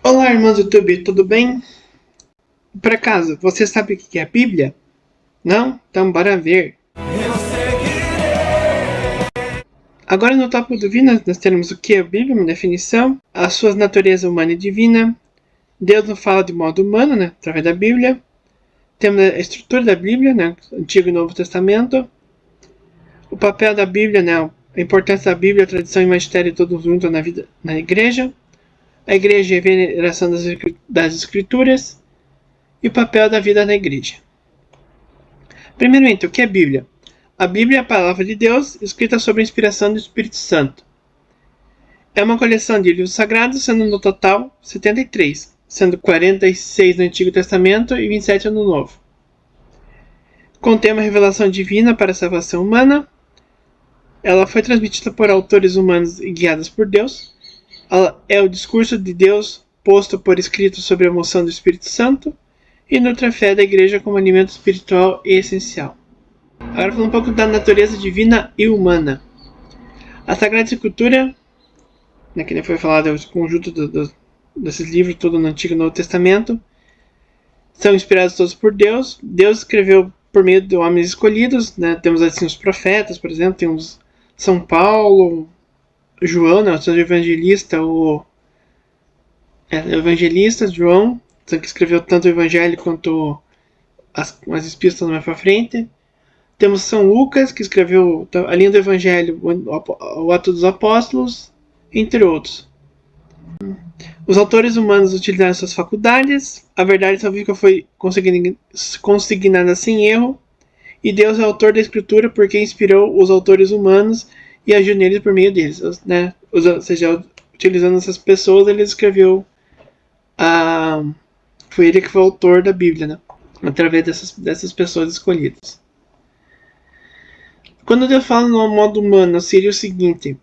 Olá, irmãos do YouTube, tudo bem? Por acaso, você sabe o que é a Bíblia? Não? Então bora ver. Agora no tópico do Divino, nós temos o que é a Bíblia, uma definição, a sua natureza humana e divina. Deus não fala de modo humano, né? Através da Bíblia. Temos a estrutura da Bíblia, né? Antigo e Novo Testamento. O papel da Bíblia, né? A importância da Bíblia, a tradição e magistério todos juntos na vida, na igreja. A igreja e a veneração das escrituras. E o papel da vida na igreja. Primeiramente, o que é a Bíblia? A Bíblia é a palavra de Deus, escrita sob a inspiração do Espírito Santo. É uma coleção de livros sagrados, sendo no total 73, sendo 46 no Antigo Testamento e 27 no Novo. Contém uma revelação divina para a salvação humana. Ela foi transmitida por autores humanos e guiadas por Deus. Ela é o discurso de Deus posto por escrito sobre a moção do Espírito Santo e nutre a fé da igreja como alimento espiritual e essencial. Agora falando um pouco da natureza divina e humana. A Sagrada Escritura, né, que foi falado, é o conjunto desses livros, todo no Antigo e Novo Testamento, são inspirados todos por Deus. Deus escreveu por meio de homens escolhidos, né? Temos assim os profetas, por exemplo, temos São Paulo, João, né, o evangelista, o evangelista João, que escreveu tanto o Evangelho quanto as epístolas mais para frente. Temos São Lucas, que escreveu a linha do Evangelho, o Ato dos Apóstolos, entre outros. Os autores humanos utilizaram suas faculdades, a verdade salvífica foi consignada sem erro, e Deus é o autor da Escritura porque inspirou os autores humanos e agiu neles por meio deles. Né? Ou seja, utilizando essas pessoas, ele escreveu foi ele que foi o autor da Bíblia, né? Através dessas pessoas escolhidas. Quando Deus fala no modo humano, seria o seguinte: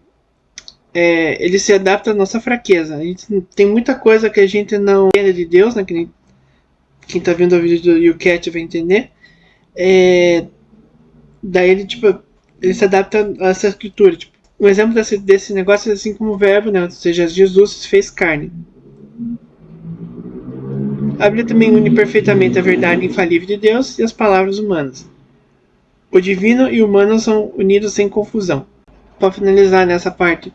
ele se adapta à nossa fraqueza. A gente tem muita coisa que a gente não entende de Deus, né? Que quem está vendo o vídeo do YouCat vai entender. Daí ele se adapta a essa escritura. Tipo, um exemplo desse negócio é assim como o verbo, né? Ou seja, Jesus se fez carne. A Bíblia também une perfeitamente a verdade infalível de Deus e as palavras humanas. O divino e o humano são unidos sem confusão. Para finalizar nessa parte,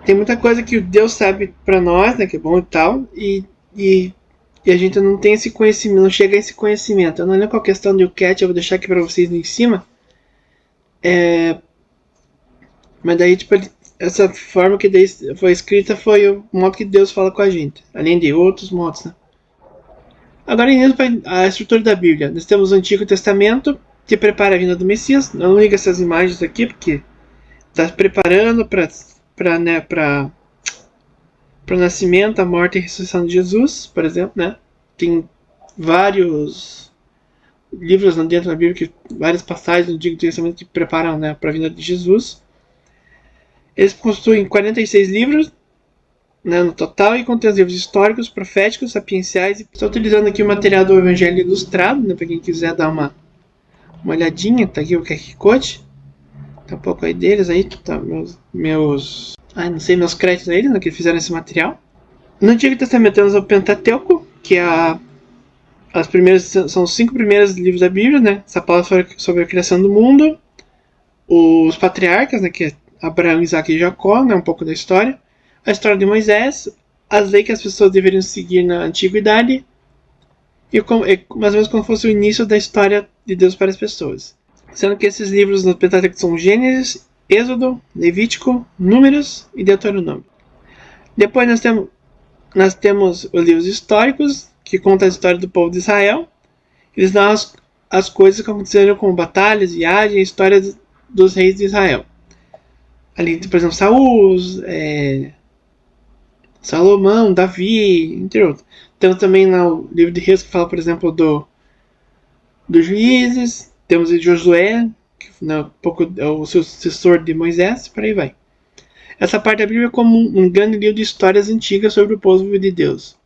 tem muita coisa que Deus sabe para nós, né, que é bom e tal, e a gente não tem esse conhecimento, não chega a esse conhecimento. Eu não lembro qual a questão do cat, eu vou deixar aqui para vocês em cima. Mas daí, essa forma que daí foi escrita foi o modo que Deus fala com a gente, além de outros modos, né? Agora, indo para a estrutura da Bíblia, nós temos o Antigo Testamento, que prepara a vinda do Messias. Não liga essas imagens aqui, porque está preparando para o nascimento, a morte e a ressurreição de Jesus, por exemplo, né? Tem vários livros dentro da Bíblia, várias passagens do Antigo Testamento que preparam, né, para a vinda de Jesus. Eles constituem 46 livros, né, no total, e contém os livros históricos, proféticos, sapienciais. Estou utilizando aqui o material do Evangelho Ilustrado, né, para quem quiser dar uma olhadinha. Tá aqui o QR Code. Tá um pouco aí deles aí, tá meus créditos aí, né, que fizeram esse material. No Antigo Testamento temos o Pentateuco, que é são os 5 primeiros livros da Bíblia, né? Essa palavra sobre a criação do mundo. Os patriarcas, né, que é Abraão, Isaac e Jacó, né, um pouco da história. A história de Moisés, as leis que as pessoas deveriam seguir na antiguidade, e mais ou menos como fosse o início da história de Deus para as pessoas. Sendo que esses livros no Pentateuco são Gênesis, Êxodo, Levítico, Números e Deuteronômio. Depois nós temos os livros históricos, que contam a história do povo de Israel. Eles dão as coisas que aconteceram, como batalhas, viagens, histórias dos reis de Israel. Ali, por exemplo, Saul, Salomão, Davi, entre outros. Temos também no livro de Reis que fala, por exemplo, dos juízes. Temos o Josué, que é o sucessor de Moisés, por aí vai. Essa parte da Bíblia é como um grande livro de histórias antigas sobre o povo de Deus.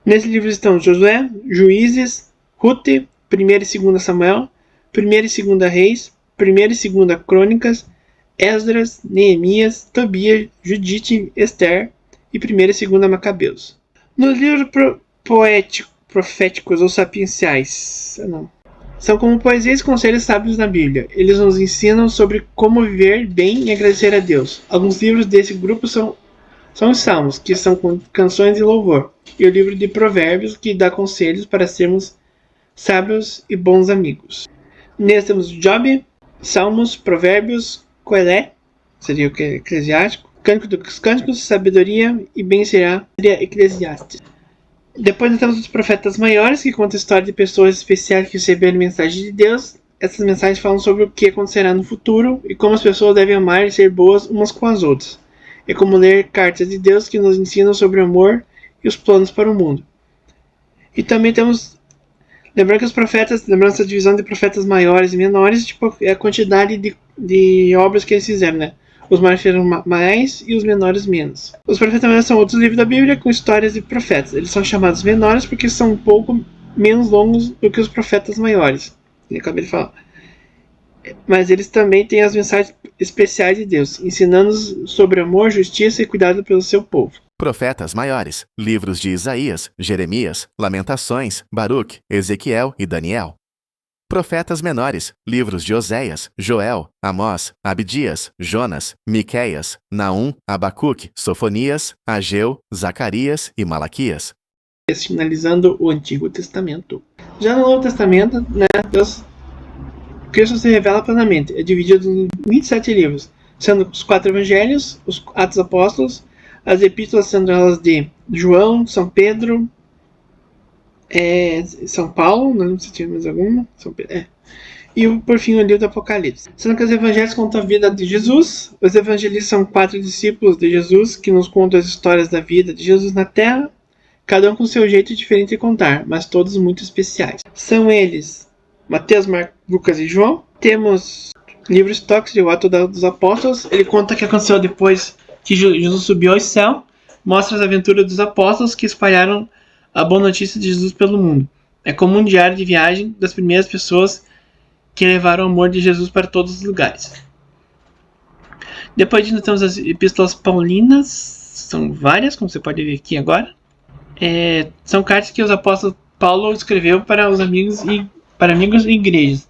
Nesse livro estão Josué, Juízes, Ruth, 1 e 2 Samuel, 1 e 2 Reis, 1 e 2 Crônicas, Esdras, Neemias, Tobias, Judite, Esther e 1 e 2 Macabeus. Nos livros proféticos ou sapienciais, não. São como poesias e conselhos sábios na Bíblia. Eles nos ensinam sobre como viver bem e agradecer a Deus. Alguns livros desse grupo são os Salmos, que são canções de louvor, e o livro de Provérbios, que dá conselhos para sermos sábios e bons amigos. Nesse temos Job, Salmos, Provérbios, Coelé, seria o que? Eclesiástico, Cântico dos Cânticos, Sabedoria e bem seria Eclesiastes. Depois nós temos os profetas maiores, que contam a história de pessoas especiais que receberam mensagem de Deus. Essas mensagens falam sobre o que acontecerá no futuro e como as pessoas devem amar e ser boas umas com as outras. É como ler cartas de Deus que nos ensinam sobre o amor e os planos para o mundo. E também temos, lembrando que os profetas, lembrando essa divisão de profetas maiores e menores, tipo, é a quantidade de obras que eles fizeram, né? Os maiores fizeram mais e os menores menos. Os profetas menores são outros livros da Bíblia com histórias de profetas. Eles são chamados menores porque são um pouco menos longos do que os profetas maiores. Eu acabei de falar. Mas eles também têm as mensagens especiais de Deus, ensinando-nos sobre amor, justiça e cuidado pelo seu povo. Profetas maiores, livros de Isaías, Jeremias, Lamentações, Baruque, Ezequiel e Daniel. Profetas menores, livros de Oséias, Joel, Amós, Abdias, Jonas, Miqueias, Naum, Abacuque, Sofonias, Ageu, Zacarias e Malaquias. Finalizando o Antigo Testamento. Já no Novo Testamento, né, Cristo se revela plenamente. É dividido em 27 livros, sendo os 4 evangelhos, os Atos Apóstolos, as epístolas sendo elas de João, São Pedro, São Paulo, não sei se tinha mais alguma, e por fim o livro do Apocalipse. Sendo que os evangelhos contam a vida de Jesus, os evangelistas são 4 discípulos de Jesus que nos contam as histórias da vida de Jesus na Terra, cada um com seu jeito diferente de contar, mas todos muito especiais. São eles Mateus, Marcos, Lucas e João. Temos livros tóxicos de O Ato dos Apóstolos. Ele conta o que aconteceu depois que Jesus subiu ao céu. Mostra as aventuras dos apóstolos que espalharam a boa notícia de Jesus pelo mundo. É como um diário de viagem das primeiras pessoas que levaram o amor de Jesus para todos os lugares. Depois disso temos as epístolas paulinas. São várias, como você pode ver aqui agora. São cartas que os apóstolos Paulo escreveu para os amigos e igrejas.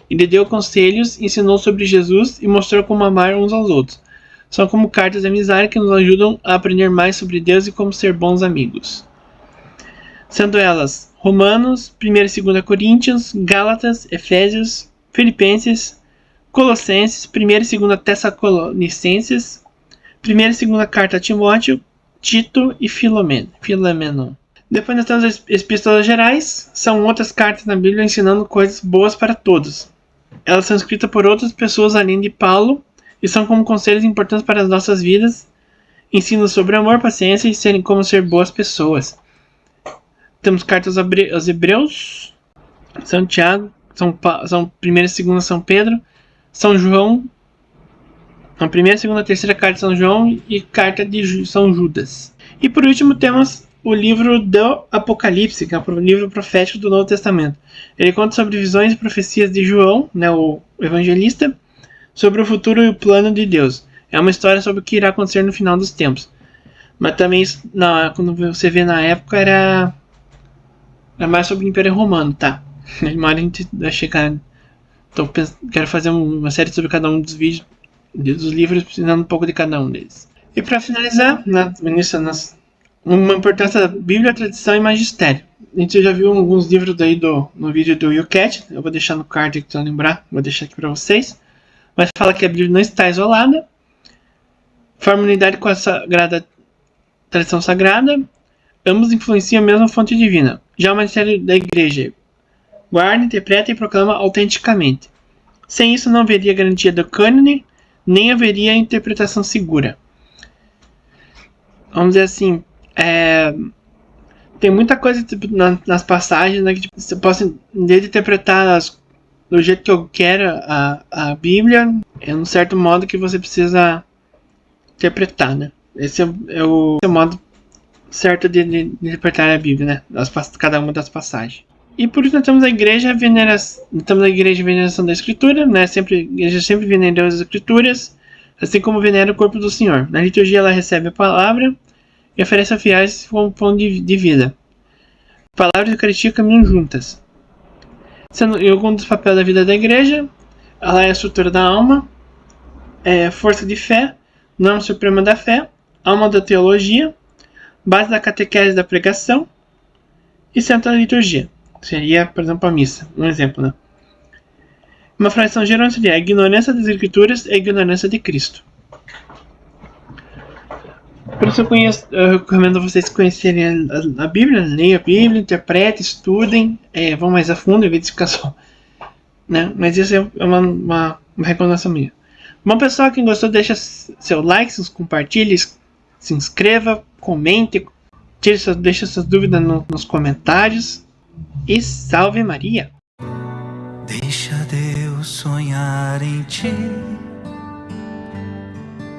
Ele deu conselhos, ensinou sobre Jesus e mostrou como amar uns aos outros. São como cartas de amizade que nos ajudam a aprender mais sobre Deus e como ser bons amigos. Sendo elas Romanos, 1 e 2 Coríntios, Gálatas, Efésios, Filipenses, Colossenses, 1 e 2 Tessalonicenses, 1 e 2 Carta a Timóteo, Tito e Filemon. Depois nós temos as epístolas gerais, são outras cartas na Bíblia ensinando coisas boas para todos. Elas são escritas por outras pessoas além de Paulo e são como conselhos importantes para as nossas vidas, ensinam sobre amor, paciência e como ser boas pessoas. Temos cartas aos Hebreus, São Tiago, São 1 e 2 São Pedro, São João, a 1, 2 e 3 carta de São João e carta de São Judas. E por último temos o livro do Apocalipse, que é o livro profético do Novo Testamento. Ele conta sobre visões e profecias de João, né, o evangelista, sobre o futuro e o plano de Deus. É uma história sobre o que irá acontecer no final dos tempos. Mas também, quando você vê na época, era mais sobre o Império Romano, tá? Mas a gente vai chegar. Então, quero fazer uma série sobre cada um dos vídeos, dos livros, ensinando um pouco de cada um deles. E para finalizar, uma importância da Bíblia, tradição e magistério. A gente já viu alguns livros daí no vídeo do YouCat. Eu vou deixar no card aqui para lembrar. Vou deixar aqui para vocês. Mas fala que a Bíblia não está isolada. Forma unidade com a tradição sagrada. Ambos influenciam a mesma fonte divina. Já o magistério da igreja guarda, interpreta e proclama autenticamente. Sem isso não haveria garantia do cânone, nem haveria interpretação segura. Vamos dizer assim, tem muita coisa tipo, nas passagens, né, que tipo, você pode interpretar do jeito que eu quero a Bíblia, é um certo modo que você precisa interpretar, né? Esse é o modo certo de interpretar a Bíblia, né? Cada uma das passagens. E por isso nós temos a igreja veneração da Escritura, né? A igreja sempre venera as Escrituras, assim como venera o corpo do Senhor. Na liturgia ela recebe a palavra e oferece fiéis como pão de vida. Palavras e Eucaristia caminham juntas. Sendo em algum dos papéis da vida da igreja, ela é a estrutura da alma, força de fé, norma suprema da fé, alma da teologia, base da catequese da pregação e centro da liturgia. Seria, por exemplo, a missa. Um exemplo, né? Uma frase de São Jerônimo seria: a ignorância das Escrituras é a ignorância de Cristo. Por isso eu recomendo vocês conhecerem a Bíblia, leiam a Bíblia, interpretem, estudem, vão mais a fundo em vez de ficar só. Né? Mas isso é uma recomendação minha. Bom, pessoal, quem gostou, deixa seu like, compartilhe, se inscreva, comente, deixa suas dúvidas nos comentários. E salve Maria! Deixa Deus sonhar em ti.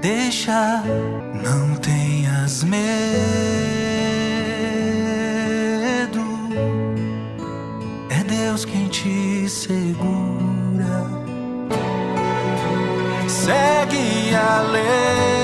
Deixa, não tenhas medo. É Deus quem te segura. Segue a lei.